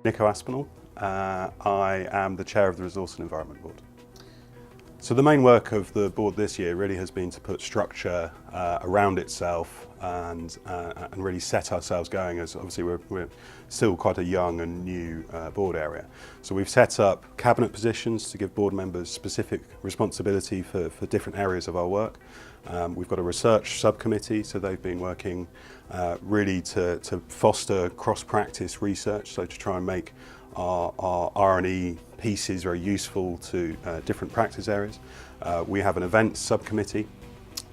Nico Aspinall. I am the chair of the Resource and Environment Board. So the main work of the board this year really has been to put structure around itself and really set ourselves going, as obviously we're still quite a young and new board area. So we've set up cabinet positions to give board members specific responsibility for different areas of our work. We've got a research subcommittee, so they've been working really to foster cross-practice research, so to try and make our R&E pieces very useful to different practice areas. We have an events subcommittee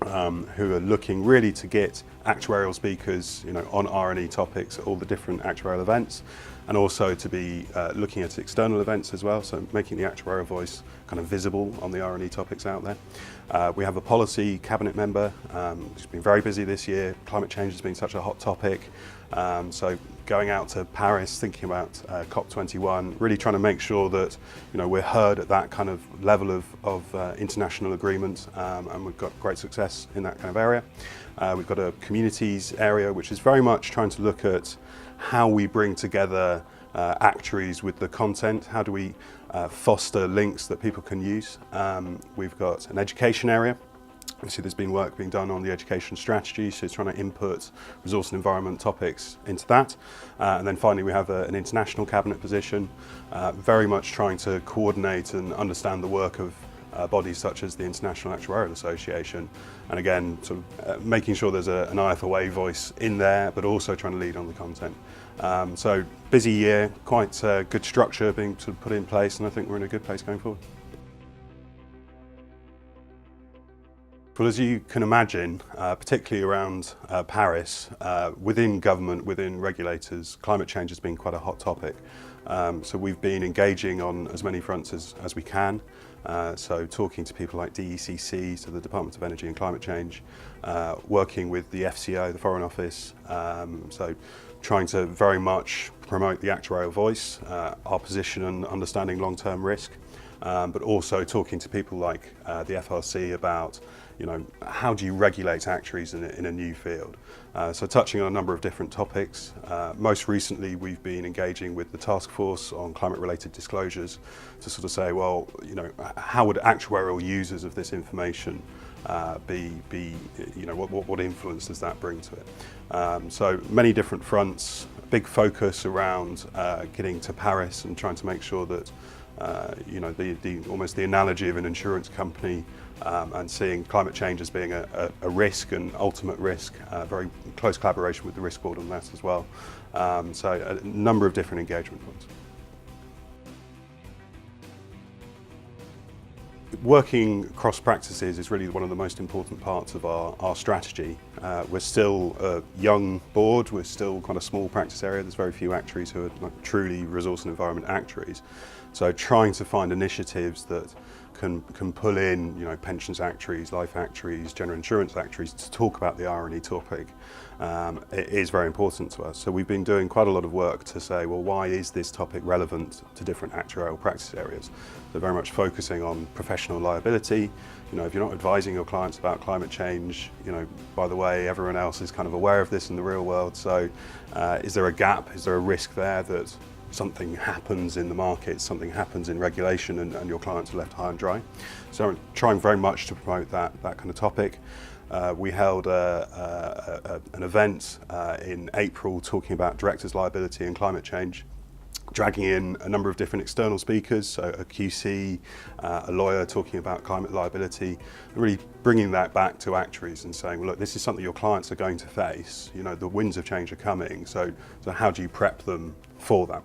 who are looking really to get actuarial speakers, on R&E topics at all the different actuarial events, and also to be looking at external events as well, so making the actuarial voice kind of visible on the R&E topics out there. We have a policy cabinet member who's been very busy this year. Climate change has been such a hot topic, so going out to Paris, thinking about COP21, really trying to make sure that we're heard at that kind of level of international agreement, and we've got great success in that kind of area. We've got a communities area which is very much trying to look at how we bring together actuaries with the content. How do we foster links that people can use? We've got an education area. Obviously there's been work being done on the education strategy, so it's trying to input resource and environment topics into that. And then finally we have an international cabinet position, very much trying to coordinate and understand the work of bodies such as the International Actuarial Association, and again sort of making sure there's an IFOA voice in there, but also trying to lead on the content. So busy year, quite good structure being sort of put in place, and I think we're in a good place going forward. Well, as you can imagine, particularly around Paris, within government, within regulators, climate change has been quite a hot topic. So we've been engaging on as many fronts as we can. So talking to people like DECC, so the Department of Energy and Climate Change, working with the FCO, the Foreign Office, so trying to very much promote the actuarial voice, our position and understanding long-term risk, but also talking to people like the FRC about how do you regulate actuaries in a new field? So touching on a number of different topics. Most recently we've been engaging with the task force on climate related disclosures to sort of say, well, how would actuarial users of this information what influence does that bring to it? So many different fronts, big focus around getting to Paris and trying to make sure that almost the analogy of an insurance company and seeing climate change as being a risk, an ultimate risk, very close collaboration with the risk board on that as well. So a number of different engagement points. Working across practices is really one of the most important parts of our strategy. We're still a young board, we're still quite a small practice area. There's very few actuaries who are truly resource and environment actuaries. So trying to find initiatives that can pull in pensions actuaries, life actuaries, general insurance actuaries to talk about the R&E topic it is very important to us. So we've been doing quite a lot of work to say, well, why is this topic relevant to different actuarial practice areas? So very much focusing on professional liability. If you're not advising your clients about climate change, by the way, everyone else is kind of aware of this in the real world. So is there a gap? Is there a risk there that something happens in the market, something happens in regulation and your clients are left high and dry? So I'm trying very much to promote that kind of topic. We held an event in April talking about directors' liability and climate change, dragging in a number of different external speakers, so a QC, a lawyer talking about climate liability, and really bringing that back to actuaries and saying, well, look, this is something your clients are going to face. The winds of change are coming, so how do you prep them for that?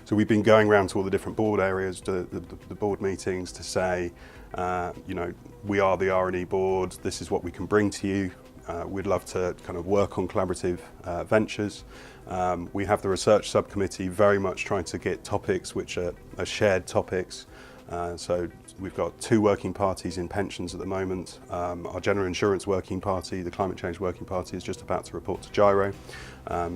So we've been going around to all the different board areas, the board meetings, to say, we are the R&E board, this is what we can bring to you. We'd love to kind of work on collaborative ventures. We have the research subcommittee very much trying to get topics which are shared topics. So we've got 2 working parties in pensions at the moment. Our general insurance working party, the climate change working party, is just about to report to Gyro.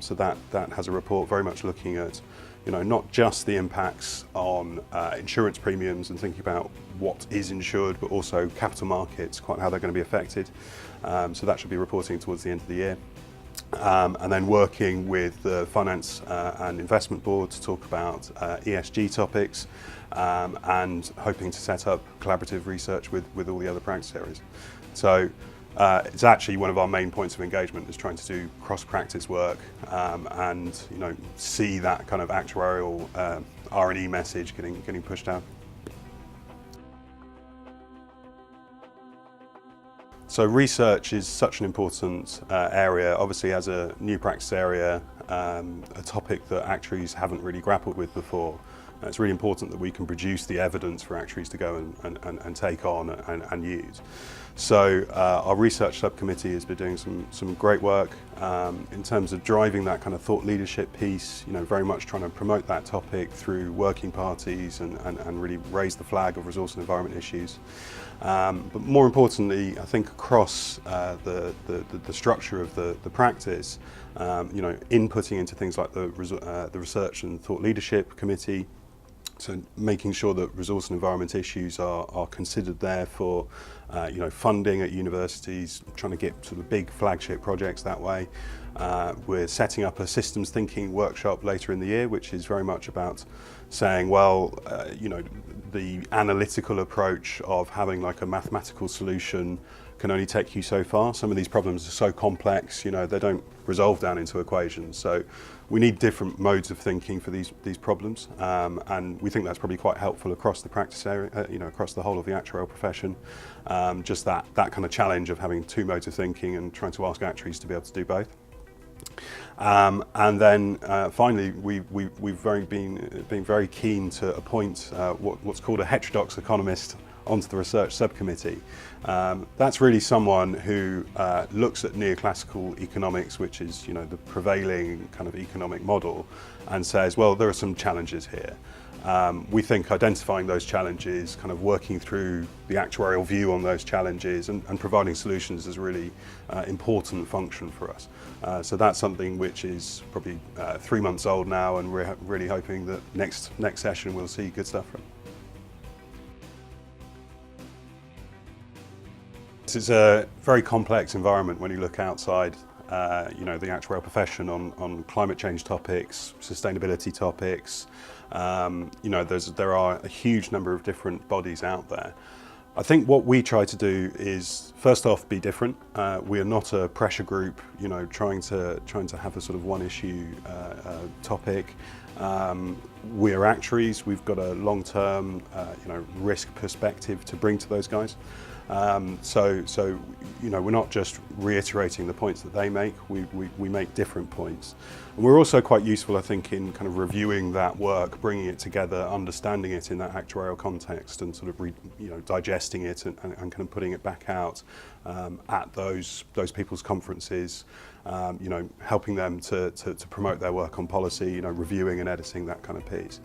So that has a report very much looking at not just the impacts on insurance premiums and thinking about what is insured, but also capital markets, quite how they're going to be affected. So that should be reporting towards the end of the year. and then working with the Finance and Investment Board to talk about ESG topics, and hoping to set up collaborative research with all the other practice areas. So it's actually one of our main points of engagement, is trying to do cross-practice work, and see that kind of actuarial R&E message getting pushed out. So research is such an important area, obviously as a new practice area, a topic that actuaries haven't really grappled with before. It's really important that we can produce the evidence for actuaries to go and take on and use. So our research subcommittee has been doing some great work in terms of driving that kind of thought leadership piece, very much trying to promote that topic through working parties and really raise the flag of resource and environment issues. But more importantly, I think across the structure of the practice, inputting into things like the Research and Thought Leadership Committee, so making sure that resource and environment issues are considered there for funding at universities, trying to get sort of big flagship projects that way. We're setting up a systems thinking workshop later in the year, which is very much about saying, well, the analytical approach of having like a mathematical solution can only take you so far. Some of these problems are so complex, they don't resolve down into equations. So we need different modes of thinking for these problems, and we think that's probably quite helpful across the practice area, across the whole of the actuarial profession. Just that kind of challenge of having two modes of thinking and trying to ask actuaries to be able to do both. And then finally, we've been very keen to appoint what's called a heterodox economist onto the research subcommittee. That's really someone who looks at neoclassical economics, which is the prevailing kind of economic model, and says, well, there are some challenges here. We think identifying those challenges, kind of working through the actuarial view on those challenges and providing solutions is a really important function for us. So that's something which is probably 3 months old now, and we're really hoping that next session we'll see good stuff from. It's a very complex environment when you look outside the actuarial profession on climate change topics, sustainability topics. There are a huge number of different bodies out there. I think what we try to do is, first off, be different. We are not a pressure group, trying to have a sort of one issue topic. We are actuaries. We've got a long-term, risk perspective to bring to those guys. So we're not just reiterating the points that they make. We make different points, and we're also quite useful, I think, in kind of reviewing that work, bringing it together, understanding it in that actuarial context, and sort of digesting it and kind of putting it back out at those people's conferences. Helping them to promote their work on policy, reviewing and editing that kind of piece.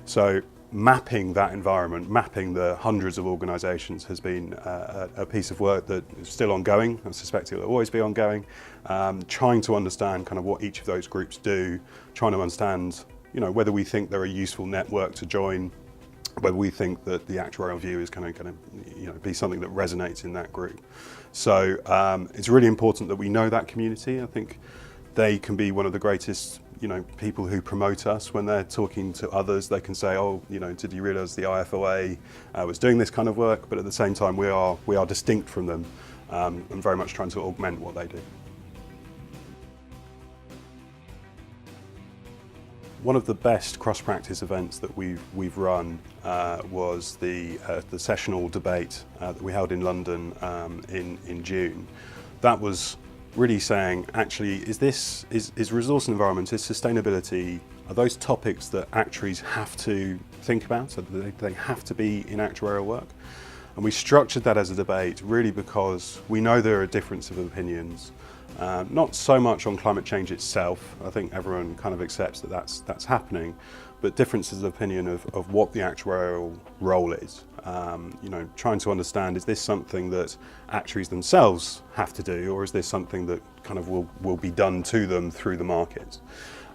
So mapping that environment, mapping the hundreds of organisations has been a piece of work that is still ongoing. I suspect it will always be ongoing. Trying to understand kind of what each of those groups do, trying to understand, whether we think they're a useful network to join, whether we think that the actuarial view is going to be something that resonates in that group. So it's really important that we know that community. I think they can be one of the greatest people who promote us. When they're talking to others, they can say, oh, did you realise the IFOA was doing this kind of work? But at the same time, we are distinct from them, and very much trying to augment what they do. One of the best cross-practice events that we've run was the Recessional Debate that we held in London in June. That was really saying, actually, is resource and environment, is sustainability, are those topics that actuaries have to think about, so that they have to be in actuarial work? And we structured that as a debate really because we know there are differences of opinions, not so much on climate change itself. I think everyone kind of accepts that that's happening, but differences of opinion of what the actuarial role is. Trying to understand, is this something that actuaries themselves have to do, or is this something that kind of will be done to them through the market?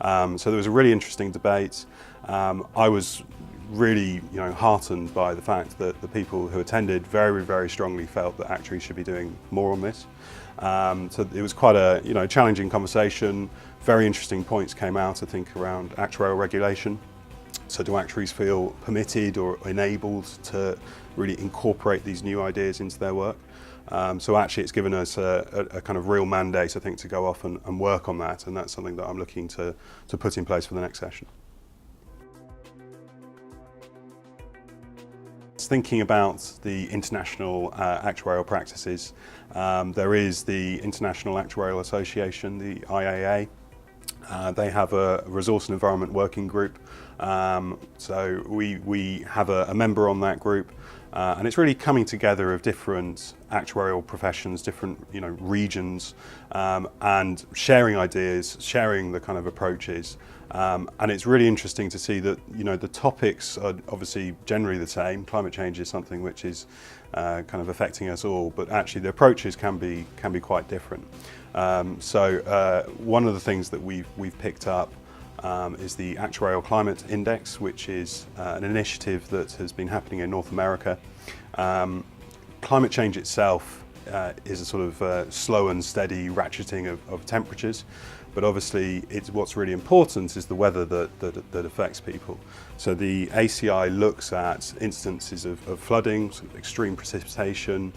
So there was a really interesting debate. I was really heartened by the fact that the people who attended very, very strongly felt that actuaries should be doing more on this. So it was quite a challenging conversation. Very interesting points came out, I think, around actuarial regulation. So do actuaries feel permitted or enabled to really incorporate these new ideas into their work? So actually it's given us a kind of real mandate, I think, to go off and work on that, and that's something that I'm looking to put in place for the next session. Thinking about the international actuarial practices, there is the International Actuarial Association, the IAA. They have a resource and environment working group, so we have a member on that group, and it's really coming together of different actuarial professions, different regions, and sharing ideas, sharing the kind of approaches, and it's really interesting to see that the topics are obviously generally the same. Climate change is something which is kind of affecting us all, but actually the approaches can be quite different. So one of the things that we've picked up is the Actuarial Climate Index, which is an initiative that has been happening in North America. Climate change itself is a sort of slow and steady ratcheting of temperatures, but obviously what's really important is the weather that affects people. So the ACI looks at instances of flooding, sort of extreme precipitation,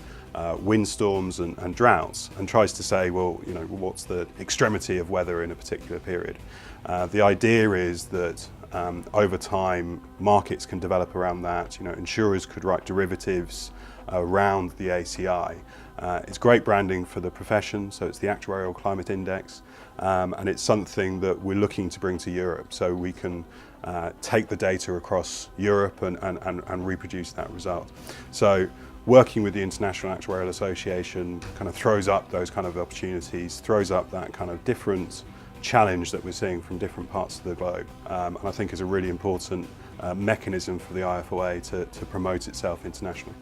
windstorms and droughts, and tries to say, well, what's the extremity of weather in a particular period. The idea is that over time markets can develop around that. Insurers could write derivatives around the ACI. It's great branding for the profession, so it's the Actuarial Climate Index, and it's something that we're looking to bring to Europe, so we can take the data across Europe and reproduce that result. So working with the International Actuarial Association kind of throws up those kind of opportunities, throws up that kind of different challenge that we're seeing from different parts of the globe, and I think is a really important mechanism for the IFOA to promote itself internationally.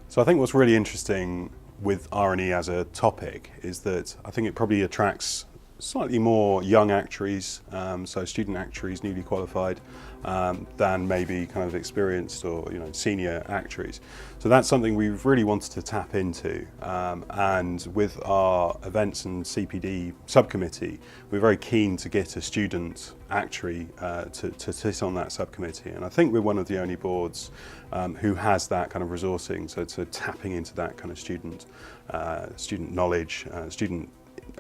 So I think what's really interesting with R&E as a topic is that I think it probably attracts slightly more young actuaries, so student actuaries, newly qualified, than maybe kind of experienced or senior actuaries. So that's something we've really wanted to tap into, and with our events and CPD subcommittee, we're very keen to get a student actuary to sit on that subcommittee, and I think we're one of the only boards who has that kind of resourcing, so tapping into that kind of student knowledge, student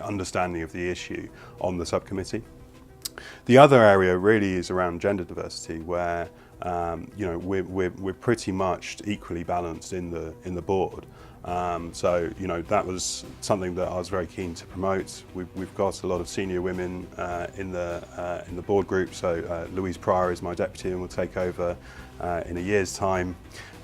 understanding of the issue on the subcommittee. The other area really is around gender diversity, where we're pretty much equally balanced in the board. So that was something that I was very keen to promote. We've got a lot of senior women in the board group. So Louise Pryor is my deputy and will take over in a year's time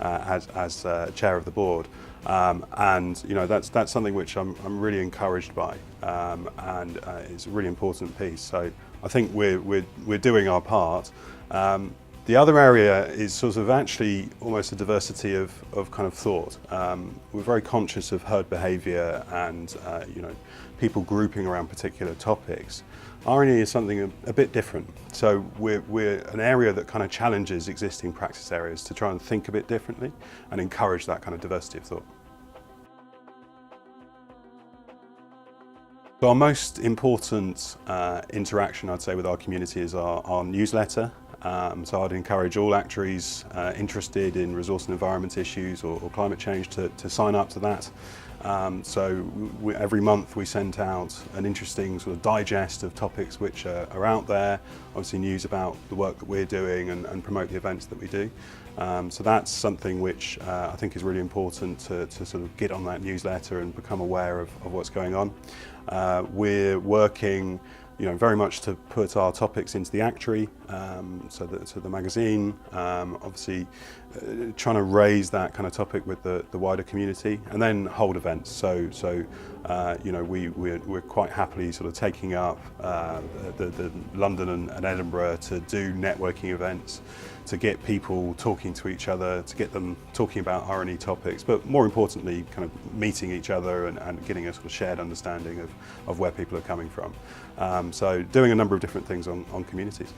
as chair of the board. And that's something which I'm really encouraged by, and it's a really important piece. So I think we're doing our part. The other area is sort of actually almost a diversity of kind of thought. We're very conscious of herd behaviour and people grouping around particular topics. R&E is something a bit different. So we're an area that kind of challenges existing practice areas to try and think a bit differently and encourage that kind of diversity of thought. So our most important interaction, I'd say, with our community is our newsletter. So I'd encourage all actuaries interested in resource and environment issues or climate change to sign up to that. So every month we send out an interesting sort of digest of topics which are out there, obviously news about the work that we're doing and promote the events that we do. So that's something which I think is really important to sort of get on that newsletter and become aware of what's going on. We're working very much to put our topics into the actuary, so the magazine, obviously trying to raise that kind of topic with the wider community, and then hold events. So we're quite happily sort of taking up the London and Edinburgh to do networking events, to get people talking to each other, to get them talking about R&E topics, but more importantly, kind of meeting each other and getting a sort of shared understanding of where people are coming from. So doing a number of different things on communities.